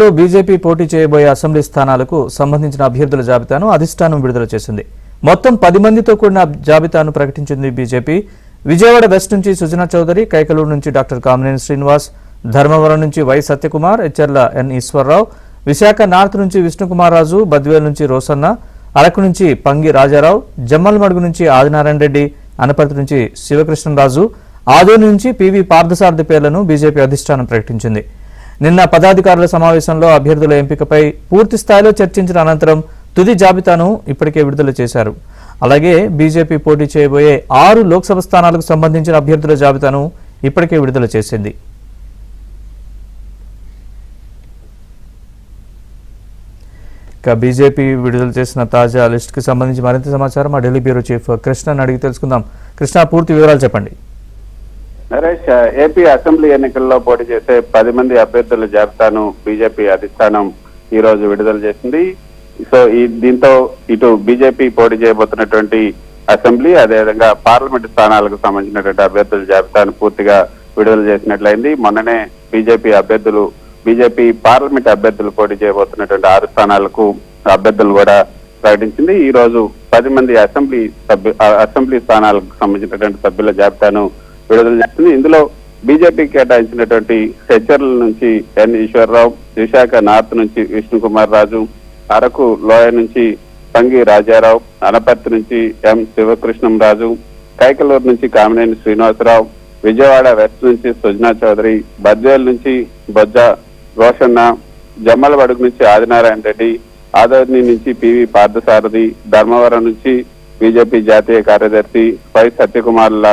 లో బీజేపీ పోటీ చేయబోయే అసెంబ్లీ స్థానాలకు సంబంధించిన అభ్యర్థుల జాబితాను అధిష్టానం విడుదల చేసింది. మొత్తం 10 మందితో కూడిన జాబితాను ప్రకటించింది బీజేపీ. విజయవాడ వెస్ట్ నుంచి సుజనా చౌదరి, కైకలూరు నుంచి డాక్టర్ కామినేని శ్రీనివాస్, ధర్మవరం నుంచి వై సత్యకుమార్, హెచ్ఎర్ల ఎన్ ఈశ్వరరావు, విశాఖ నార్త్ నుంచి విష్ణుకుమార్ రాజు, బద్వేల్ నుంచి రోసన్న, అరకు నుంచి పంగి రాజారావు, జమ్మలమడుగు నుంచి ఆదినారాయణ రెడ్డి, అనపర్తి నుంచి శివకృష్ణరాజు, ఆదోని నుంచి పివి పార్థసారథి పేర్లను బీజేపీ అధిష్టానం ప్రకటించింది. నిన్న పదాధికారుల సమావేశంలో అభ్యర్థుల ఎంపికపై పూర్తి స్థాయిలో చర్చించిన అనంతరం తుది జాబితాను ఇప్పటికే విడుదల చేశారు. అలాగే బీజేపీ పోటీ చేయబోయే 6 లోక్సభ స్థానాలకు సంబంధించిన అభ్యర్థుల జాబితాను ఇప్పటికే విడుదల చేసింది. ఇక బీజేపీ విడుదల చేసిన తాజా లిస్టుకి సంబంధించి మరింత సమాచారం మా ఢిల్లీ బ్యూరో చీఫ్ కృష్ణని అడిగి తెలుసుకుందాం. కృష్ణ, పూర్తి వివరాలు చెప్పండి. నరేష్, ఏపీ అసెంబ్లీ ఎన్నికల్లో పోటీ చేసే 10 మంది అభ్యర్థుల జాబితాను బీజేపీ అధిష్టానం ఈ రోజు విడుదల చేసింది. సో దీంతో ఇటు బీజేపీ పోటీ చేయబోతున్నటువంటి అసెంబ్లీ, అదేవిధంగా పార్లమెంట్ స్థానాలకు సంబంధించినటువంటి అభ్యర్థుల జాబితాను పూర్తిగా విడుదల చేసినట్లయింది. మొన్ననే బీజేపీ పార్లమెంట్ అభ్యర్థులు పోటీ చేయబోతున్నటువంటి 6 స్థానాలకు అభ్యర్థులు కూడా ప్రకటించింది. ఈ రోజు 10 మంది అసెంబ్లీ స్థానాలకు సంబంధించినటువంటి సభ్యుల జాబితాను విడుదల చేస్తుంది. ఇందులో బీజేపీ కేటాయించినటువంటి హెచ్ఎర్ల నుంచి ఎన్ ఈశ్వరరావు, విశాఖ నార్త్ నుంచి విష్ణుకుమార్ రాజు, అరకు లోయ నుంచి పంగి రాజారావు, అనపర్తి నుంచి ఎం శివకృష్ణరాజు, కైకలూరు నుంచి కామినేని శ్రీనివాసరావు, విజయవాడ వెస్ట్ నుంచి సుజనా చౌదరి, బద్వేల్ నుంచి బొజ్జ రోషన్న, జమ్మలమడుగు నుంచి ఆదినారాయణ రెడ్డి, ఆదోని నుంచి పివి పార్థసారథి, ధర్మవరం నుంచి బీజేపీ జాతీయ కార్యదర్శి వై సత్యకుమార్ల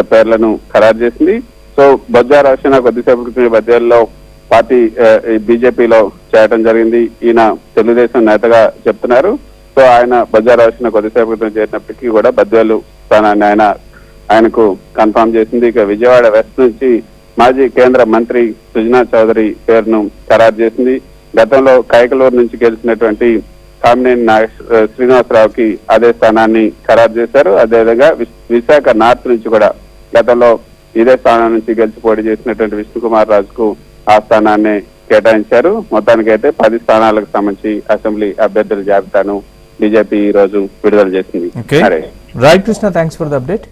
పేర్లను ఖరారు చేసింది. సో బొజ్జ రోషన్న కొద్దిసేపు క్రితం బద్వేల్లో పార్టీ బీజేపీలో చేయడం జరిగింది. ఈయన తెలుగుదేశం నేతగా చెప్తున్నారు. సో ఆయన బొజ్జ రోషన్న కొద్దిసేపు క్రితం చేరినప్పటికీ కూడా బద్వేలు స్థానాన్ని ఆయనకు కన్ఫర్మ్ చేసింది. ఇక విజయవాడ వెస్ట్ నుంచి మాజీ కేంద్ర మంత్రి సుజనా చౌదరి పేరును ఖరారు చేసింది. గతంలో కైకలూరు నుంచి గెలిచినటువంటి కామినేని శ్రీనివాసరావుకి అదే స్థానాన్ని ఖరారు చేశారు. అదేవిధంగా విశాఖ నార్త్ నుంచి కూడా గతంలో ఇదే స్థానం నుంచి గెలిచి పోటీ చేసినటువంటి విష్ణుకుమార్ రాజుకు ఆ స్థానాన్ని కేటాయించారు. మొత్తానికైతే 10 స్థానాలకు సంబంధించి అసెంబ్లీ అభ్యర్థుల జాబితాను బీజేపీ ఈ రోజు విడుదల చేసింది. Right Krishna, thanks for the update.